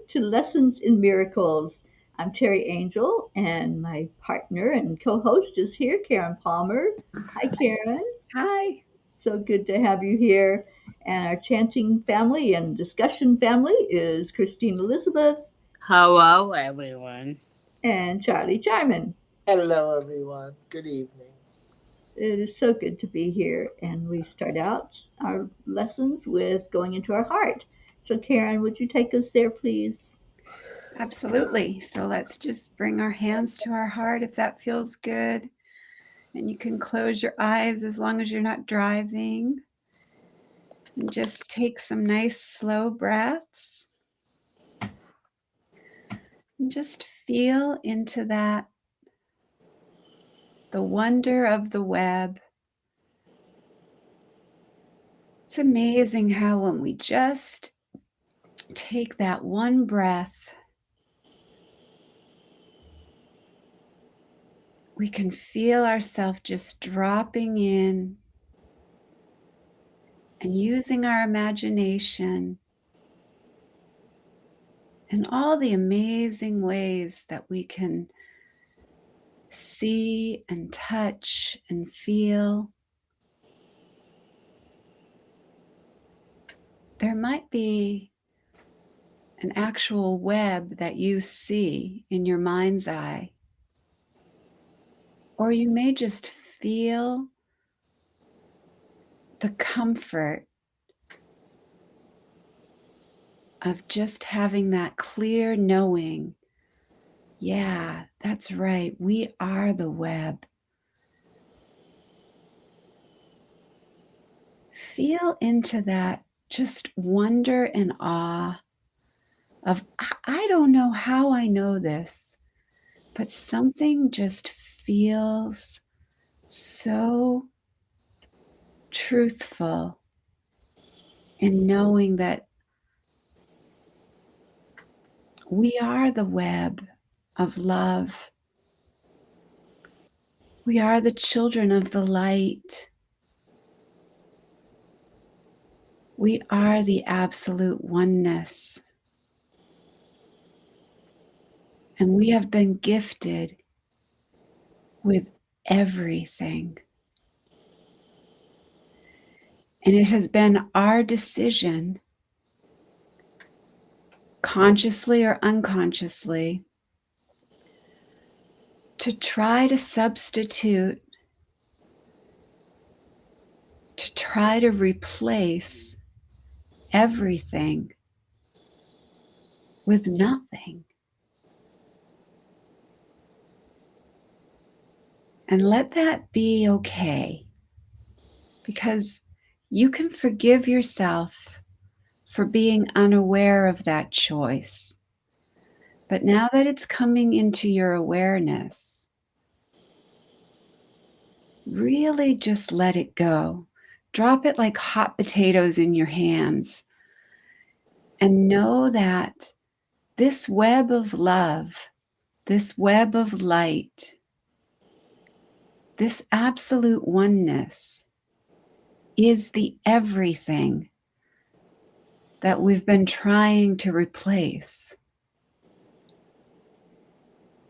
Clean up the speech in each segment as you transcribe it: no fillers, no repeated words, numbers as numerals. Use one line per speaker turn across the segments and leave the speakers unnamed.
to Lessons in Miracles. I'm Terry Angel, and my partner and co host is here, Karen Palmer. Hi, Karen.
Hi.
So good to have you here. And our chanting family and discussion family is Christine Elizabeth
Hello, everyone.
and Charlie Jarman.
Hello, everyone. Good evening.
It is so good to be here. And we start out our lessons with going into our heart. So, Karen, would you take us there, please?
Absolutely. So let's just bring our hands to our heart if that feels good. And you can close your eyes as long as you're not driving. And just take some nice slow breaths. And just feel into that, the wonder of the web. It's amazing how when we just take that one breath, we can feel ourselves just dropping in and using our imagination and all the amazing ways that we can see and touch and feel. There might be an actual web that you see in your mind's eye, or you may just feel the comfort of just having that clear knowing, yeah, that's right, we are the web. Feel into that just wonder and awe of, I don't know how I know this, but something just feels so truthful in knowing that we are the web of love. We are the children of the light. We are the absolute oneness. And we have been gifted with everything. And it has been our decision, consciously or unconsciously, to try to substitute, to try to replace everything with nothing. And let that be okay, because you can forgive yourself for being unaware of that choice. But now that it's coming into your awareness, really just let it go. Drop it like hot potatoes in your hands and know that this web of love, this web of light, this absolute oneness is the everything that we've been trying to replace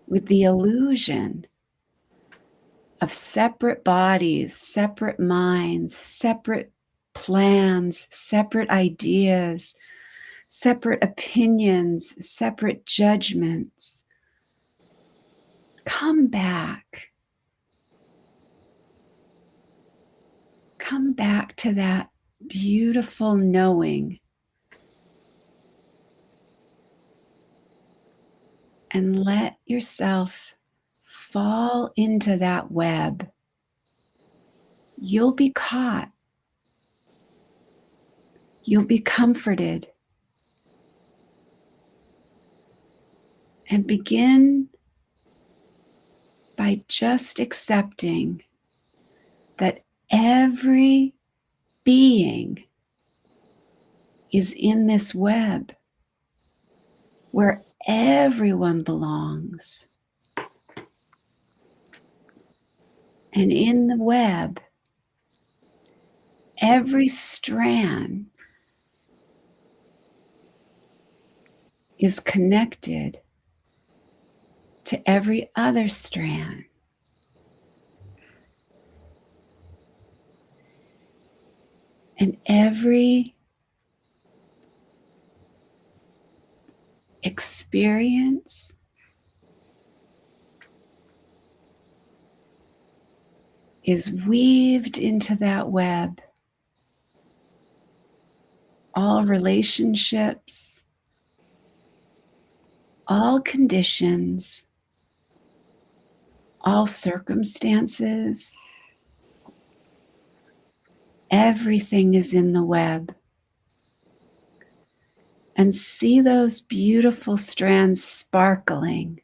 with the illusion of separate bodies, separate minds, separate plans, separate ideas, separate opinions, separate judgments. Come back. Come back to that beautiful knowing. And let yourself fall into that web. You'll be caught. You'll be comforted. And begin by just accepting that every being is in this web where everyone belongs. And in the web, every strand is connected to every other strand. And every experience is weaved into that web. All relationships, all conditions, all circumstances, everything is in the web. And see those beautiful strands sparkling,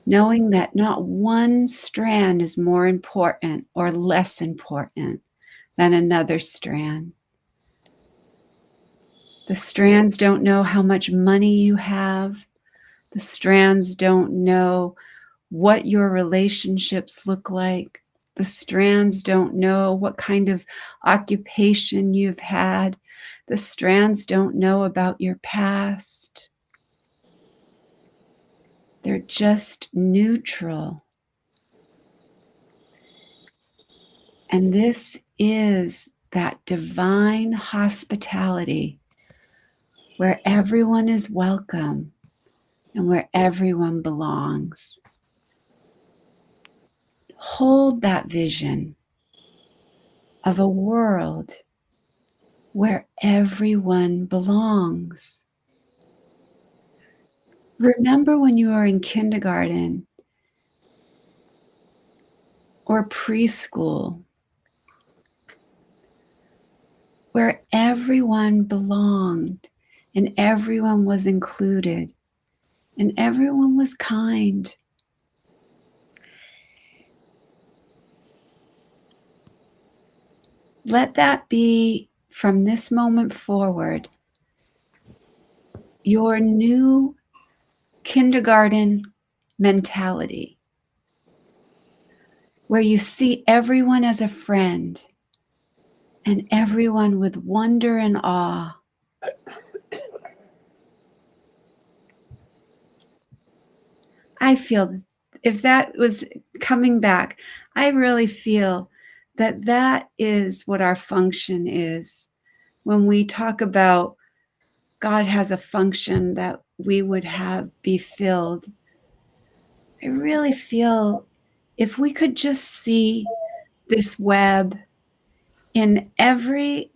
knowing that not one strand is more important or less important than another strand. The strands don't know how much money you have. The strands don't know what your relationships look like. The strands don't know what kind of occupation you've had. The strands don't know about your past. They're just neutral. And this is that divine hospitality where everyone is welcome and where everyone belongs. Hold that vision of a world where everyone belongs. Remember when you were in kindergarten or preschool, where everyone belonged and everyone was included and everyone was kind. Let that be, from this moment forward, your new kindergarten mentality, where you see everyone as a friend and everyone with wonder and awe. I feel, if that was coming back, I really feel that that is what our function is. When we talk about God has a function that we would have be filled, I really feel if we could just see this web in every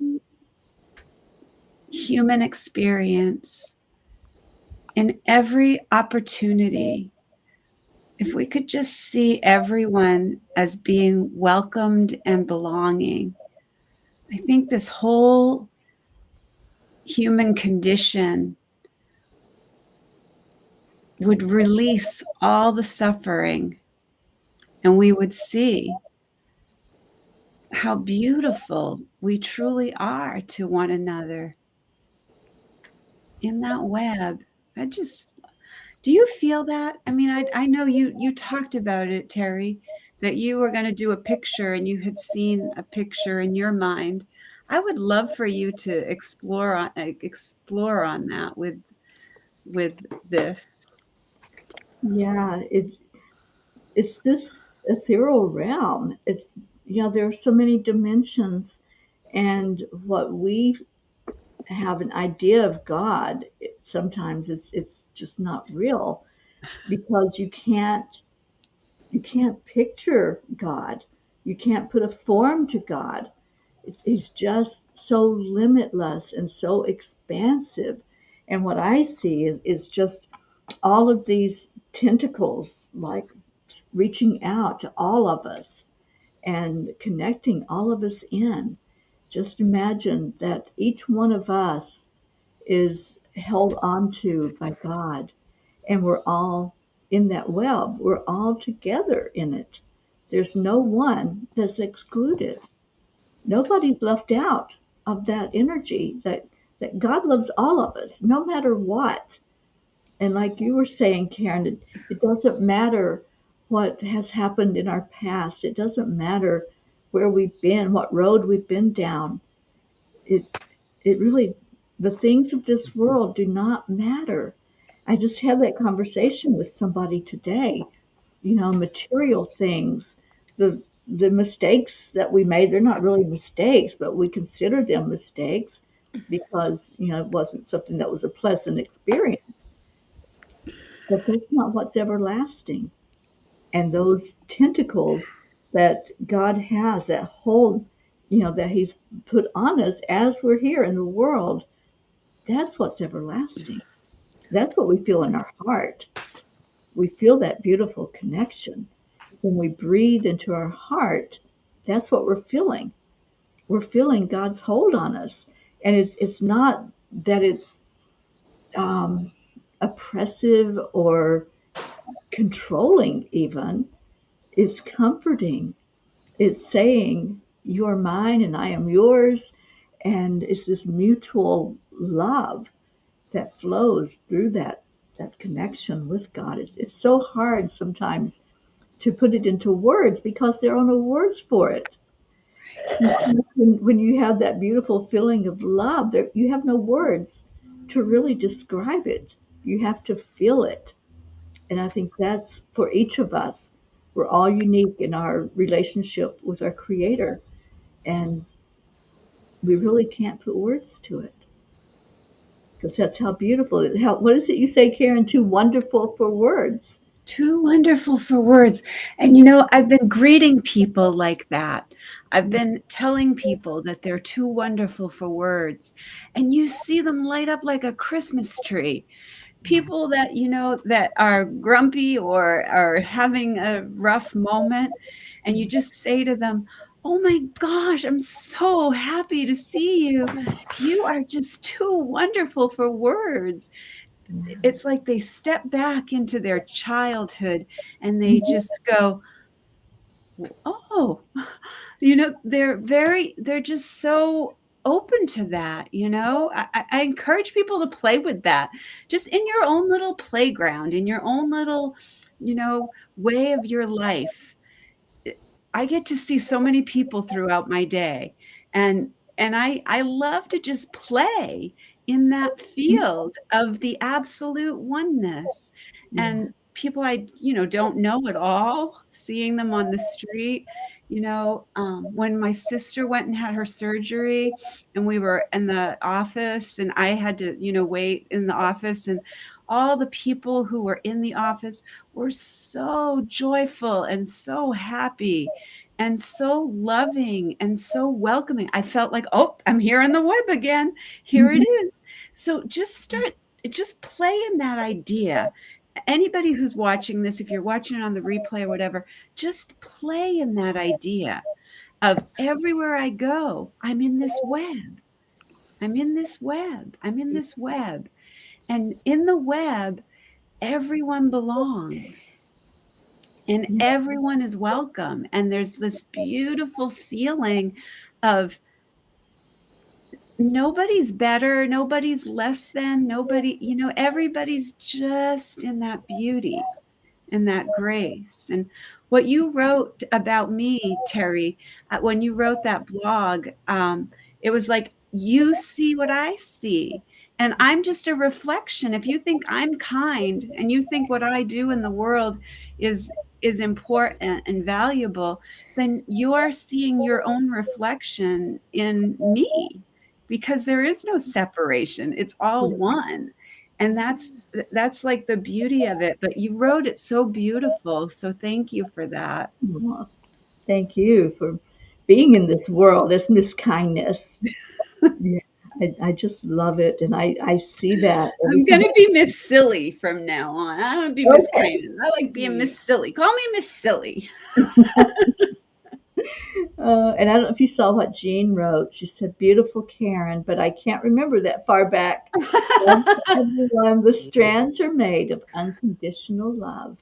human experience, in every opportunity, if we could just see everyone as being welcomed and belonging, I think this whole human condition would release all the suffering, and we would see how beautiful we truly are to one another in that web. Do you feel that? I mean, I know you talked about it, Teri, that you were going to do a picture and you had seen a picture in your mind. I would love for you to explore on that with this.
Yeah, it's this ethereal realm. It's, there are so many dimensions, and what we have an idea of God, sometimes it's just not real, because you can't picture God. You can't put a form to God. He's just so limitless and so expansive. And what I see is just all of these tentacles, like reaching out to all of us and connecting all of us in. Just imagine that each one of us is held onto by God, and we're all in that web. We're all together in it. There's no one that's excluded. Nobody's left out of that energy, that God loves all of us, no matter what. And like you were saying, Karen, it doesn't matter what has happened in our past. It doesn't matter where we've been, what road we've been down. It really The things of this world do not matter. I just had that conversation with somebody today. Material things, the mistakes that we made, they're not really mistakes, but we consider them mistakes because, it wasn't something that was a pleasant experience. But that's not what's everlasting. And those tentacles that God has, that hold, that He's put on us as we're here in the world, that's what's everlasting. That's what we feel in our heart. We feel that beautiful connection. When we breathe into our heart, that's what we're feeling. We're feeling God's hold on us. And it's not that it's um, oppressive or controlling, even. It's comforting. It's saying, you are mine and I am yours. And it's this mutual love that flows through that connection with God. It's so hard sometimes to put it into words because there are no words for it. When you have that beautiful feeling of love, you have no words to really describe it. You have to feel it. And I think that's for each of us. We're all unique in our relationship with our Creator, and we really can't put words to it because that's how beautiful it is. What is it you say, Karen? Too wonderful for words.
Too wonderful for words. And I've been greeting people like that. I've been telling people that they're too wonderful for words. And you see them light up like a Christmas tree. People that that are grumpy or are having a rough moment, and you just say to them, "Oh my gosh, I'm so happy to see you. You are just too wonderful for words." It's like they step back into their childhood and they just go, "Oh," they're just so open to that. I encourage people to play with that, just in your own little playground, in your own little, way of your life. I get to see so many people throughout my day, and I love to just play in that field of the absolute oneness.
Yeah.
And people I, don't know at all, seeing them on the street, when my sister went and had her surgery and we were in the office and I had to, wait in the office, and all the people who were in the office were so joyful and so happy and so loving and so welcoming. I felt like, "Oh, I'm here on the web again. Here it is." So just play in that idea. Anybody who's watching this, if you're watching it on the replay or whatever, just play in that idea of everywhere I go, I'm in this web. I'm in this web. I'm in this web. And in the web, everyone belongs. And everyone is welcome. And there's this beautiful feeling of nobody's better, nobody's less than, nobody, everybody's just in that beauty and that grace. And what you wrote about me, Teri, when you wrote that blog, it was like, you see what I see. And I'm just a reflection. If you think I'm kind and you think what I do in the world is important and valuable, then you're seeing your own reflection in me, because there is no separation. It's all one. And that's like the beauty of it. But you wrote it so beautiful. So thank you for that.
Well, thank you for being in this world, this Miss Kindness. Yeah, I just love it, and I see that every
I'm
time.
gonna be Miss Silly from now on. I don't be Miss
Okay.
Kindness. I like being Miss Silly. Call me Miss Silly.
And I don't know if you saw what Jean wrote. She said, "Beautiful Karen," but I can't remember that far back. Everyone, the strands are made of unconditional love.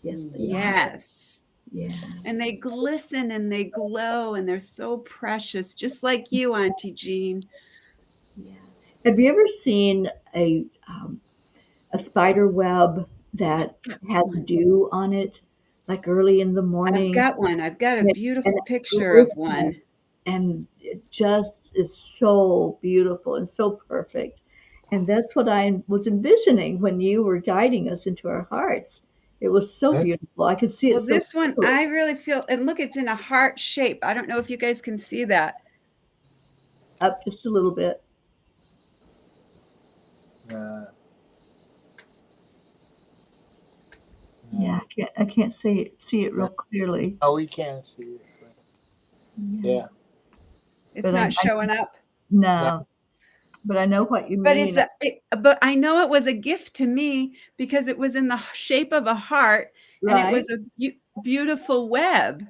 Yes, they are.
Yes.
Yeah.
And they glisten and they glow and they're so precious, just like you, Auntie Jean.
Yeah. Have you ever seen a spider web that has dew on it, like early in the
I've
morning?
got one. I've got a
And
beautiful
it
picture of
glistens,
one.
and it just is so beautiful and so perfect. And that's what I was envisioning when you were guiding us into our hearts. It was so beautiful. I could see it
Well,
so
this one,
clearly.
I really feel, and look, it's in a heart shape. I don't know if you guys can see that.
Up just a little bit. Yeah, I can't see it real clearly.
Oh, we can't see it. Yeah.
It's
But
not showing up.
no, but I know what you
But it's
mean.
but I know it was a gift to me because it was in the shape of a heart, and it was
Right?
a beautiful web.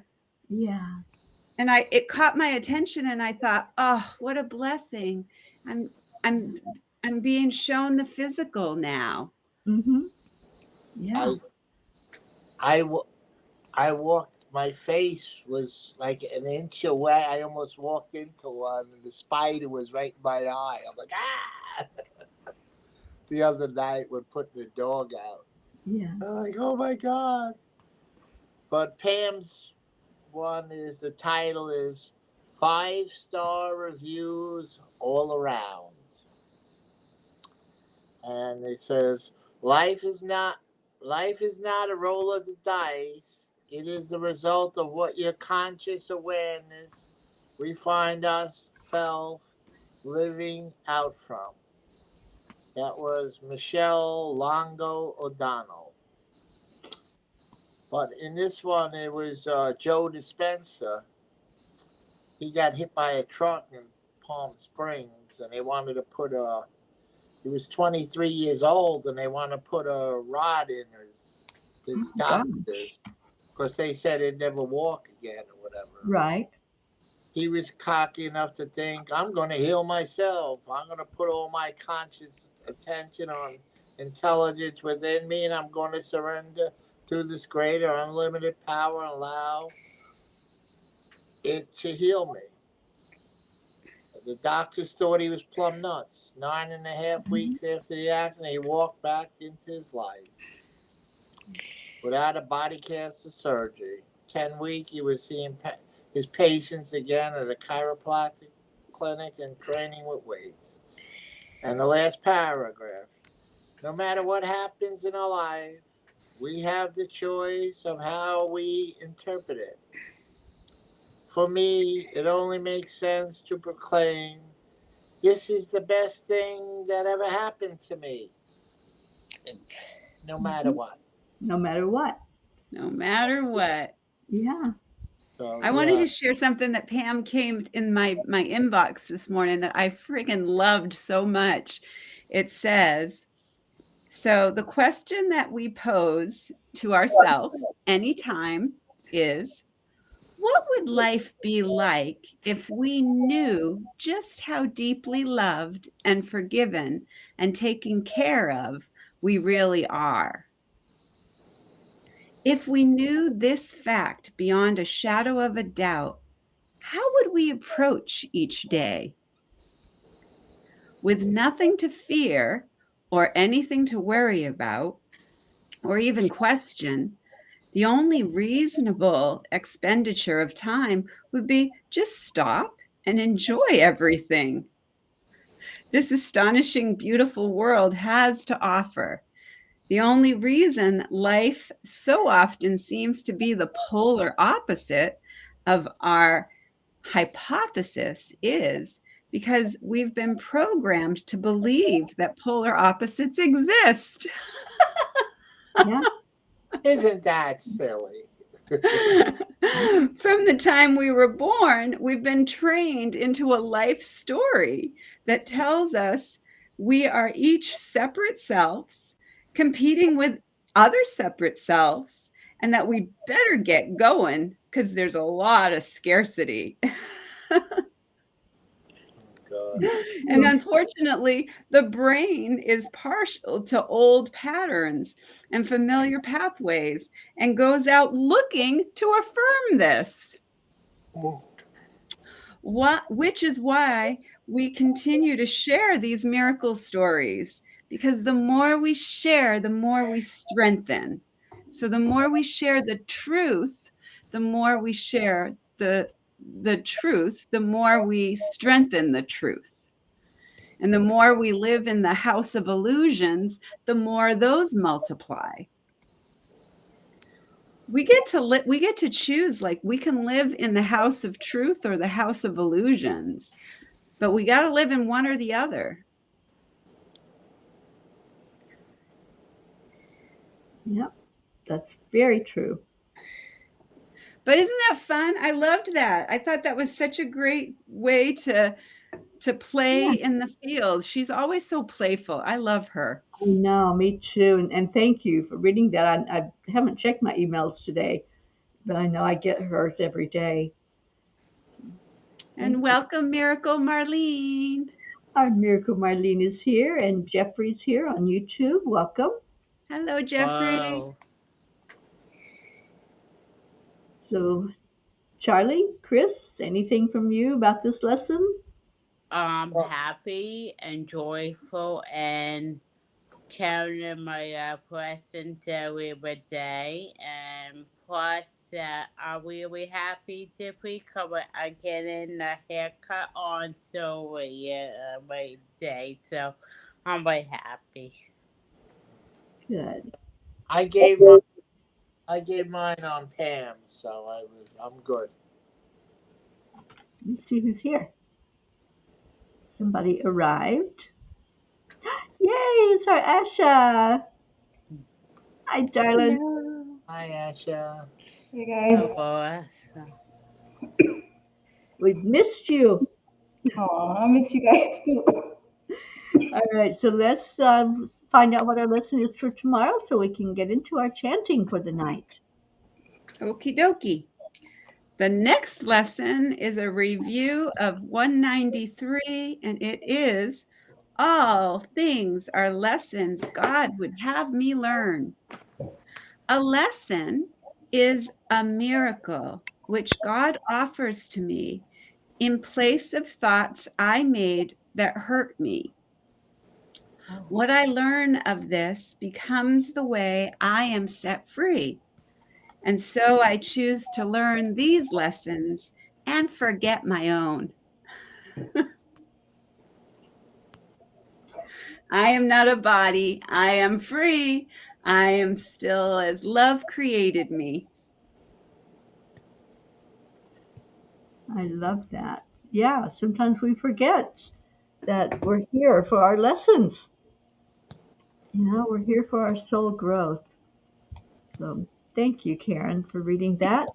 Yeah.
And it caught my attention, and I thought, oh, what a blessing. I'm I'm I'm being shown the physical now.
Mhm. Yeah.
I walked, my face was like an inch away. I almost walked into one, and the spider was right in my eye. I'm like, ah! The other night, we're putting the dog out.
Yeah.
I'm like, oh my God. But Pam's one is, the title is 5-star reviews all around. And it says, life is not a roll of the dice. It is the result of what your conscious awareness we find ourselves living out from. That was Michelle Longo O'Donnell. But in this one, it was Joe Dispenza. He got hit by a truck in Palm Springs, and they wanted to put he was 23 years old, and they want to put a rod in his
Oh, gosh.
doctors, because they said he'd never walk again or whatever.
Right.
He was cocky enough to think, I'm going to heal myself. I'm going to put all my conscious attention on intelligence within me, and I'm going to surrender to this greater unlimited power and allow it to heal me. The doctors thought he was plumb nuts. 9.5 weeks after the accident, he walked back into his life without a body cast or surgery. 10 weeks, he was seeing his patients again at a chiropractic clinic and training with weights. And the last paragraph, no matter what happens in our life, we have the choice of how we interpret it. For me, it only makes sense to proclaim, this is the best thing that ever happened to me. No matter what.
No matter what.
No matter what.
Yeah.
So,
I wanted to share something that Pam came in my inbox this morning that I friggin' loved so much. It says, so the question that we pose to ourselves anytime is, what would life be like if we knew just how deeply loved and forgiven and taken care of we really are? If we knew this fact beyond a shadow of a doubt, how would we approach each day? With nothing to fear or anything to worry about or even question, the only reasonable expenditure of time would be just stop and enjoy everything this astonishing, beautiful world has to offer. The only reason life so often seems to be the polar opposite of our hypothesis is because we've been programmed to believe that polar opposites exist.
Yeah.
isn't that silly?
From the time we were born, we've been trained into a life story that tells us we are each separate selves competing with other separate selves, and that we better get going because there's a lot of scarcity.
God.
And unfortunately, the brain is partial to old patterns and familiar pathways and goes out looking to affirm this. Which is why we continue to share these miracle stories, because the more we share, the more we strengthen. So the more we share the truth, the more we share the the truth, the more we strengthen the truth. And the more we live in the house of illusions, the more those multiply. We get to choose, like we can live in the house of truth or the house of illusions, but we got to live in one or the other.
Yep, that's very true.
But isn't that fun? I loved that. I thought that was such a great way to play in the field. She's always so playful. I love her.
I know, me too. And thank you for reading that. I haven't checked my emails today, but I know I get hers every day.
And welcome, Miracle Marlene.
Our Miracle Marlene is here, and Jeffrey's here on YouTube. Welcome.
Hello, Jeffrey.
Wow.
So, Charlie, Chris, anything from you about this lesson?
Happy and joyful and counting my presents every day, and plus I'm really happy to be coming. I'm getting a haircut on my day, so I'm very happy.
Good.
I gave mine on Pam, so I'm good.
Let's see who's here. Somebody arrived. Yay, it's our Asha. Hi, darling.
Hello.
Hi, Asha.
Hey guys.
Oh,
We've missed you.
Aw, I miss you guys too.
All right, so let's find out what our lesson is for tomorrow so we can get into our chanting for the night.
Okie dokie. The next lesson is a review of 193, and it is All Things Are Lessons God Would Have Me Learn. A lesson is a miracle which God offers to me in place of thoughts I made that hurt me. What I learn of this becomes the way I am set free. And so I choose to learn these lessons and forget my own. I am not a body. I am free. I am still as love created me.
I love that. Yeah, sometimes we forget that we're here for our lessons. You know, we're here for our soul growth. So thank you, Karen, for reading that.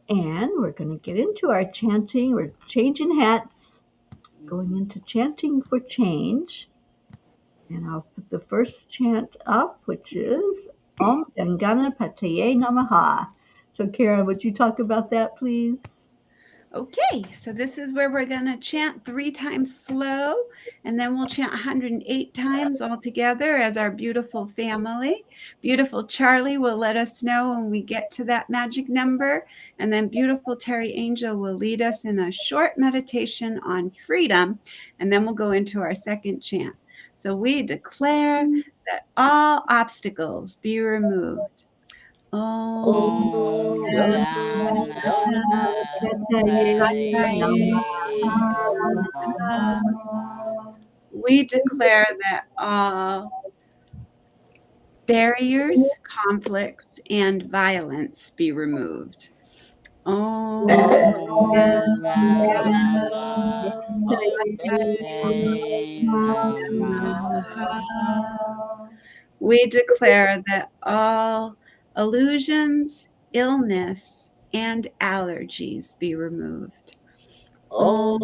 And we're going to get into our chanting. We're changing hats, going into chanting for change. And I'll put the first chant up, which is Om Gam Ganapataye Namaha. So Karen, would you talk about that, please?
Okay, so this is where we're going to chant 3 times slow, and then we'll chant 108 times all together as our beautiful family. Beautiful Charlie will let us know when we get to that magic number, and then beautiful Teri Angel will lead us in a short meditation on freedom, and then we'll go into our second chant. So we declare that all obstacles be removed.
Om
We declare that all barriers, conflicts, and violence be removed. Om We declare that all illusions, illness, and allergies be removed. Om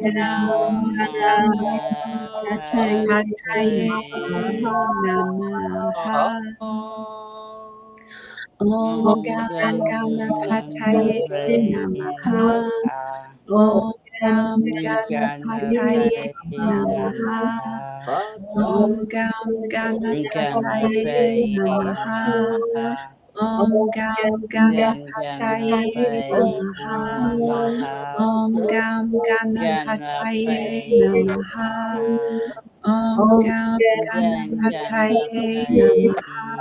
Ganapataye Namaha. Om Gam Ganapataye Namaha. Om Gam Ganapataye Namaha. Om Gam Ganapataye Namaha. Om Gam Ganapataye Namaha. Om Gam Ganapataye Namaha. Om Gam Ganapataye Namaha.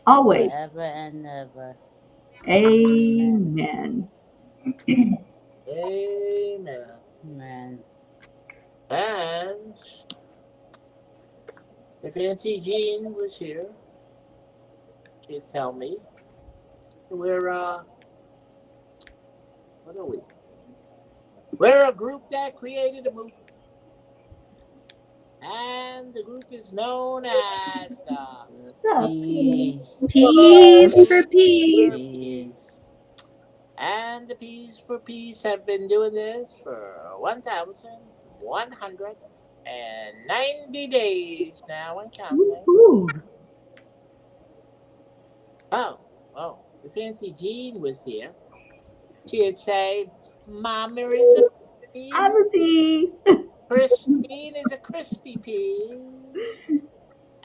always.
forever and ever.
Amen.
Amen.
Amen.
And if Auntie Jean was here, she'd tell me we're what are we? We're a group that created a movement, and the group is known as
Peace.
Peace for
for
peace.
Peace. And the Peace for Peace have been doing this for 1,190 days now and counting.
Woo-hoo.
Oh, if Auntie Jean was here, she'd say, Mama is a pea,
I'm a pea.
Christine is a crispy pea,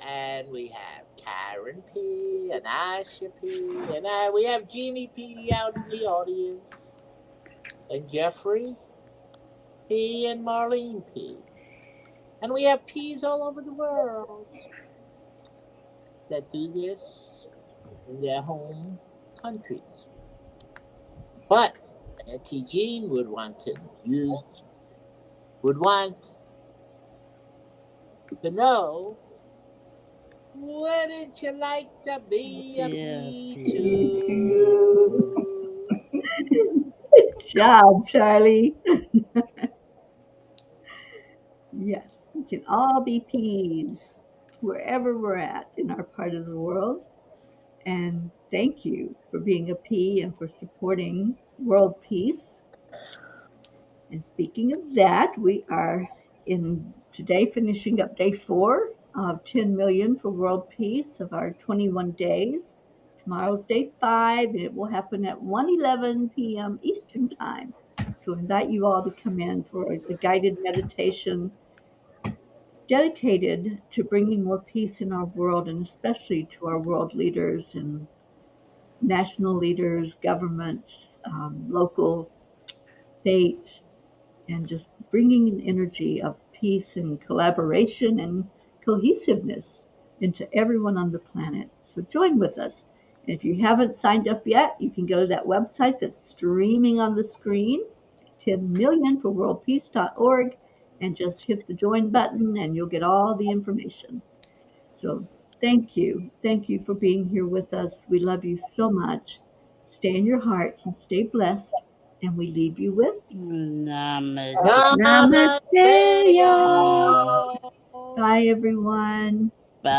and we have Karen P, and Asha P, and we have Jeannie P out in the audience, and Jeffrey P, and Marlene P. And we have P's all over the world that do this in their home countries. But Auntie Jean would want to know, wouldn't you like to be a P too?
Good job, Charlie. Yes, we can all be peas wherever we're at in our part of the world. And thank you for being a pea and for supporting world peace. And speaking of that, we are in today finishing up day 4 of 10 million for world peace of our 21 days. Tomorrow's day 5, and it will happen at 1:11 p.m. Eastern Time. So I invite you all to come in for a guided meditation dedicated to bringing more peace in our world, and especially to our world leaders and national leaders, governments, local, state, and just bringing an energy of peace and collaboration and cohesiveness into everyone on the planet. So join with us. And if you haven't signed up yet, you can go to that website that's streaming on the screen, 10millionforworldpeace.org, and just hit the join button and you'll get all the information. So thank you. Thank you for being here with us. We love you so much. Stay in your hearts and stay blessed. And we leave you with
Namaste.
Namaste,
Namaste, y'all.
y'all.
bye, everyone.